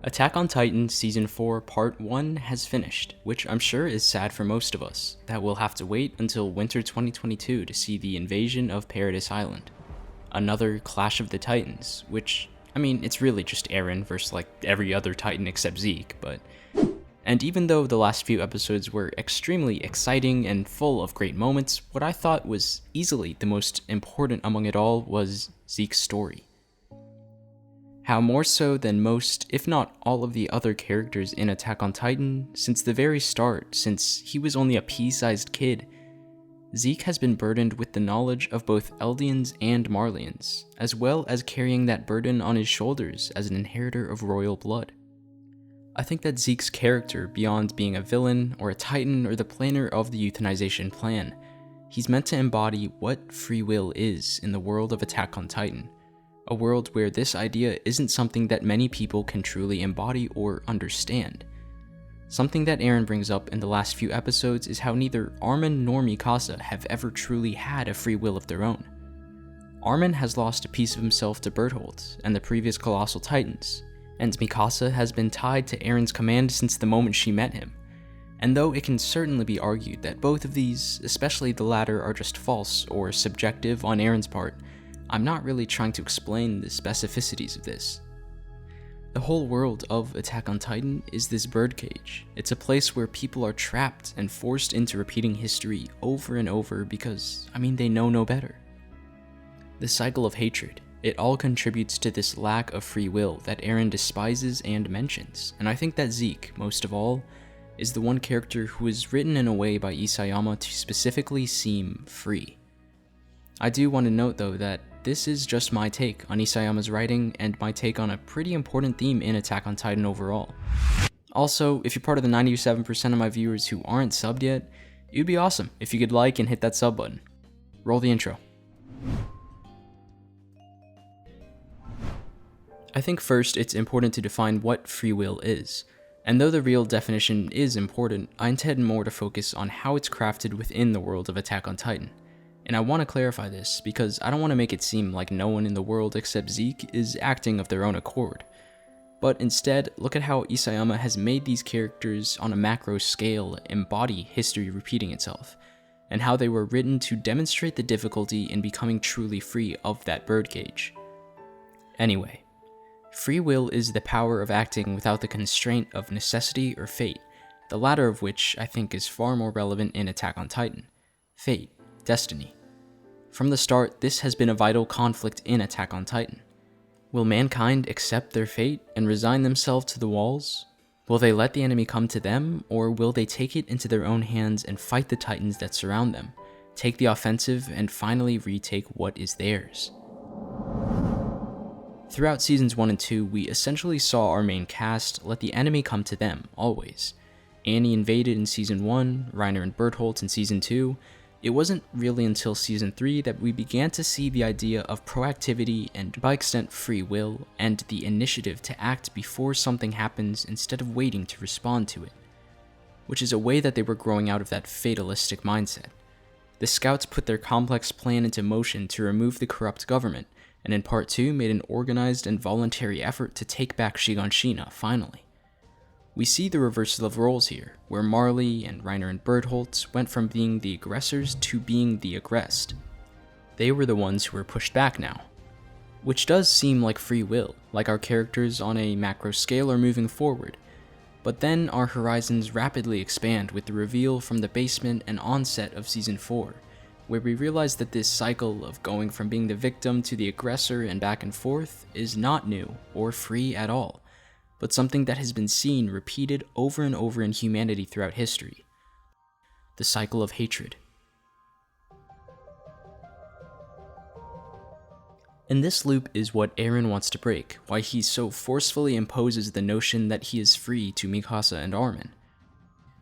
Attack on Titan Season 4 Part 1 has finished, which I'm sure is sad for most of us, that we'll have to wait until winter 2022 to see the invasion of Paradise Island. Another Clash of the Titans, which, I mean, it's really just Eren versus like every other Titan except Zeke, but... And even though the last few episodes were extremely exciting and full of great moments, what I thought was easily the most important among it all was Zeke's story. How more so than most, if not all of the other characters in Attack on Titan, since the very start, since he was only a pea-sized kid, Zeke has been burdened with the knowledge of both Eldians and Marleyans, as well as carrying that burden on his shoulders as an inheritor of royal blood. I think that Zeke's character, beyond being a villain, or a Titan, or the planner of the euthanization plan, he's meant to embody what free will is in the world of Attack on Titan. A world where this idea isn't something that many people can truly embody or understand. Something that Eren brings up in the last few episodes is how neither Armin nor Mikasa have ever truly had a free will of their own. Armin has lost a piece of himself to Bertholdt and the previous Colossal Titans, and Mikasa has been tied to Eren's command since the moment she met him. And though it can certainly be argued that both of these, especially the latter, are just false or subjective on Eren's part, I'm not really trying to explain the specificities of this. The whole world of Attack on Titan is this birdcage. It's a place where people are trapped and forced into repeating history over and over because, they know no better. The cycle of hatred, it all contributes to this lack of free will that Eren despises and mentions, and I think that Zeke, most of all, is the one character who is written in a way by Isayama to specifically seem free. I do want to note though that this is just my take on Isayama's writing and my take on a pretty important theme in Attack on Titan overall. Also, if you're part of the 97% of my viewers who aren't subbed yet, it would be awesome if you could like and hit that sub button. Roll the intro. I think first it's important to define what free will is, and though the real definition is important, I intend more to focus on how it's crafted within the world of Attack on Titan. And I want to clarify this because I don't want to make it seem like no one in the world except Zeke is acting of their own accord. But instead, look at how Isayama has made these characters on a macro scale embody history repeating itself, and how they were written to demonstrate the difficulty in becoming truly free of that birdcage. Anyway, free will is the power of acting without the constraint of necessity or fate, the latter of which I think is far more relevant in Attack on Titan. Fate. Destiny. From the start, this has been a vital conflict in Attack on Titan. Will mankind accept their fate and resign themselves to the walls? Will they let the enemy come to them, or will they take it into their own hands and fight the Titans that surround them, take the offensive, and finally retake what is theirs? Throughout Seasons 1 and 2, we essentially saw our main cast let the enemy come to them, always. Annie invaded in Season 1, Reiner and Bertholdt in Season 2, It wasn't really until Season 3 that we began to see the idea of proactivity and, by extent, free will, and the initiative to act before something happens instead of waiting to respond to it. Which is a way that they were growing out of that fatalistic mindset. The scouts put their complex plan into motion to remove the corrupt government, and in Part 2 made an organized and voluntary effort to take back Shiganshina, finally. We see the reversal of roles here, where Marley and Reiner and Bertholdt went from being the aggressors to being the aggressed. They were the ones who were pushed back now. Which does seem like free will, like our characters on a macro scale are moving forward. But then our horizons rapidly expand with the reveal from the basement and onset of Season 4, where we realize that this cycle of going from being the victim to the aggressor and back and forth is not new or free at all, but something that has been seen repeated over and over in humanity throughout history. The cycle of hatred. And this loop is what Eren wants to break, why he so forcefully imposes the notion that he is free to Mikasa and Armin.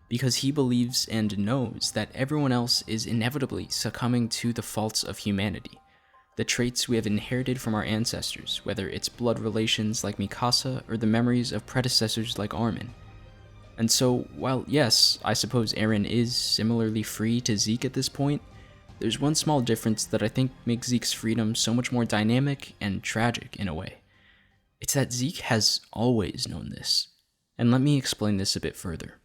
Because he believes and knows that everyone else is inevitably succumbing to the faults of humanity. The traits we have inherited from our ancestors, whether it's blood relations like Mikasa or the memories of predecessors like Armin. And so, while yes, I suppose Eren is similarly free to Zeke at this point, there's one small difference that I think makes Zeke's freedom so much more dynamic and tragic in a way. It's that Zeke has always known this. And let me explain this a bit further.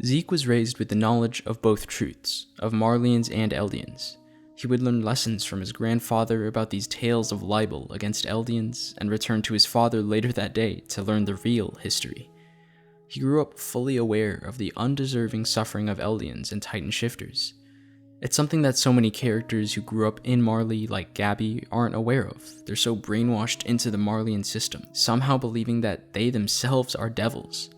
Zeke was raised with the knowledge of both truths, of Marleyans and Eldians. He would learn lessons from his grandfather about these tales of libel against Eldians, and return to his father later that day to learn the real history. He grew up fully aware of the undeserving suffering of Eldians and Titan shifters. It's something that so many characters who grew up in Marley, like Gabby, aren't aware of. They're so brainwashed into the Marleyan system, somehow believing that they themselves are devils.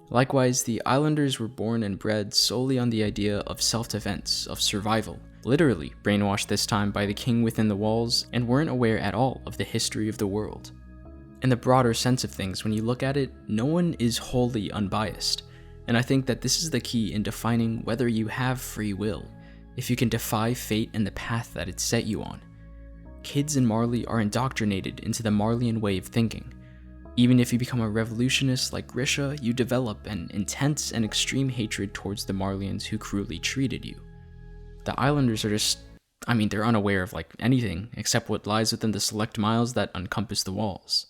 Likewise, the Islanders were born and bred solely on the idea of self-defense, of survival, literally brainwashed this time by the king within the walls, and weren't aware at all of the history of the world. In the broader sense of things, when you look at it, no one is wholly unbiased, and I think that this is the key in defining whether you have free will, if you can defy fate and the path that it set you on. Kids in Marley are indoctrinated into the Marleyan way of thinking. Even if you become a revolutionist like Grisha, you develop an intense and extreme hatred towards the Marleyans who cruelly treated you. The Islanders are just, they're unaware of anything except what lies within the select miles that encompass the walls.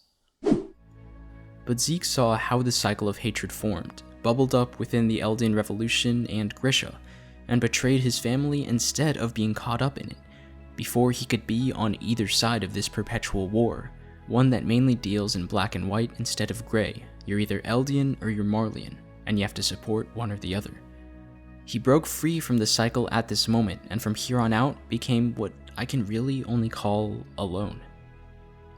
But Zeke saw how the cycle of hatred formed, bubbled up within the Eldian Revolution and Grisha, and betrayed his family instead of being caught up in it, before he could be on either side of this perpetual war, one that mainly deals in black and white instead of gray. You're either Eldian or you're Marleyan, and you have to support one or the other. He broke free from the cycle at this moment, and from here on out became what I can really only call alone.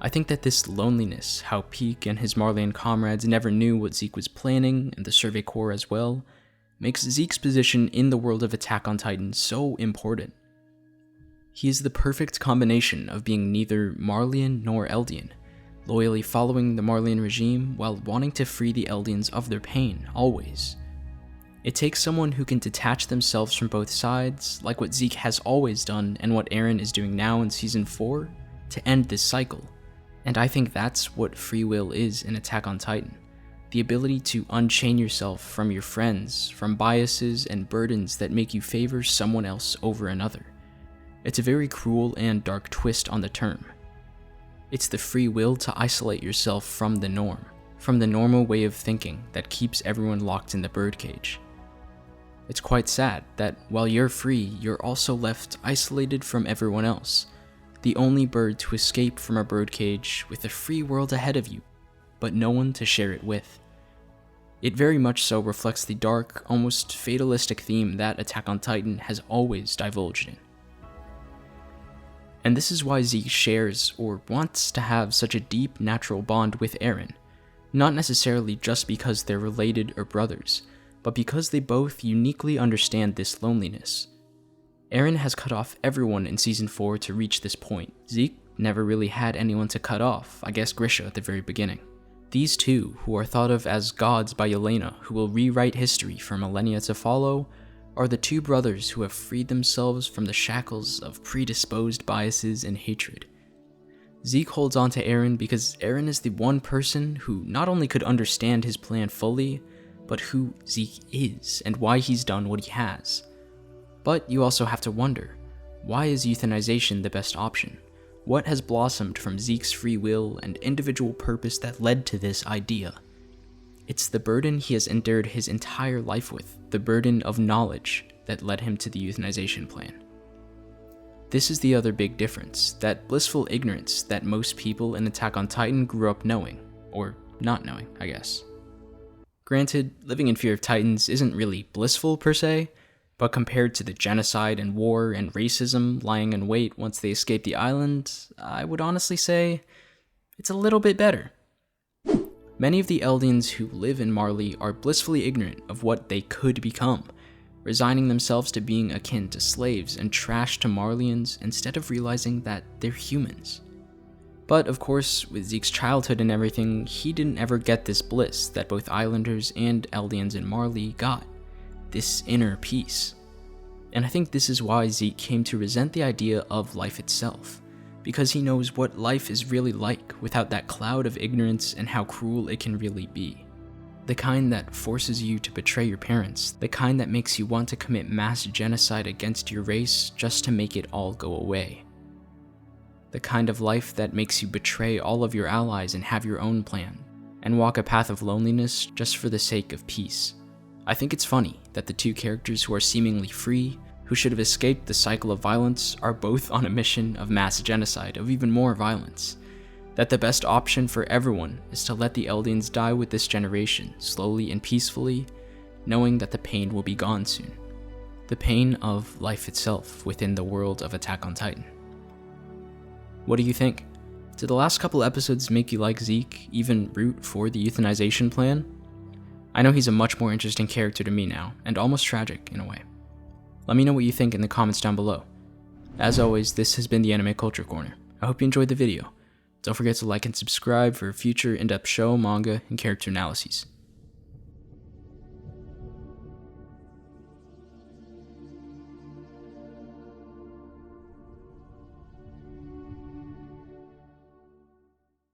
I think that this loneliness, how Peak and his Marleyan comrades never knew what Zeke was planning, and the Survey Corps as well, makes Zeke's position in the world of Attack on Titan so important. He is the perfect combination of being neither Marleyan nor Eldian, loyally following the Marleyan regime while wanting to free the Eldians of their pain, always. It takes someone who can detach themselves from both sides, like what Zeke has always done and what Eren is doing now in Season 4, to end this cycle. And I think that's what free will is in Attack on Titan. The ability to unchain yourself from your friends, from biases and burdens that make you favor someone else over another. It's a very cruel and dark twist on the term. It's the free will to isolate yourself from the norm, from the normal way of thinking that keeps everyone locked in the birdcage. It's quite sad that while you're free, you're also left isolated from everyone else, the only bird to escape from a birdcage with a free world ahead of you, but no one to share it with. It very much so reflects the dark, almost fatalistic theme that Attack on Titan has always divulged in. And this is why Zeke shares or wants to have such a deep natural bond with Eren, not necessarily just because they're related or brothers, but because they both uniquely understand this loneliness. Eren has cut off everyone in Season 4 to reach this point. Zeke never really had anyone to cut off, I guess Grisha at the very beginning. These two, who are thought of as gods by Yelena, who will rewrite history for millennia to follow, are the two brothers who have freed themselves from the shackles of predisposed biases and hatred. Zeke holds on to Eren because Eren is the one person who not only could understand his plan fully, but who Zeke is and why he's done what he has. But you also have to wonder, why is euthanization the best option? What has blossomed from Zeke's free will and individual purpose that led to this idea? It's the burden he has endured his entire life with, the burden of knowledge that led him to the euthanization plan. This is the other big difference, that blissful ignorance that most people in Attack on Titan grew up knowing, or not knowing, I guess. Granted, living in fear of Titans isn't really blissful per se, but compared to the genocide and war and racism lying in wait once they escape the island, I would honestly say it's a little bit better. Many of the Eldians who live in Marley are blissfully ignorant of what they could become, resigning themselves to being akin to slaves and trash to Marleyans instead of realizing that they're humans. But of course, with Zeke's childhood and everything, he didn't ever get this bliss that both Islanders and Eldians in Marley got, this inner peace. And I think this is why Zeke came to resent the idea of life itself, because he knows what life is really like without that cloud of ignorance and how cruel it can really be. The kind that forces you to betray your parents, the kind that makes you want to commit mass genocide against your race just to make it all go away. The kind of life that makes you betray all of your allies and have your own plan, and walk a path of loneliness just for the sake of peace. I think it's funny that the two characters who are seemingly free, who should have escaped the cycle of violence, are both on a mission of mass genocide, of even more violence. That the best option for everyone is to let the Eldians die with this generation, slowly and peacefully, knowing that the pain will be gone soon. The pain of life itself within the world of Attack on Titan. What do you think? Did the last couple episodes make you like Zeke, even root for the euthanization plan? I know he's a much more interesting character to me now, and almost tragic in a way. Let me know what you think in the comments down below. As always, this has been the Anime Culture Corner. I hope you enjoyed the video. Don't forget to like and subscribe for future in-depth show, manga, and character analyses.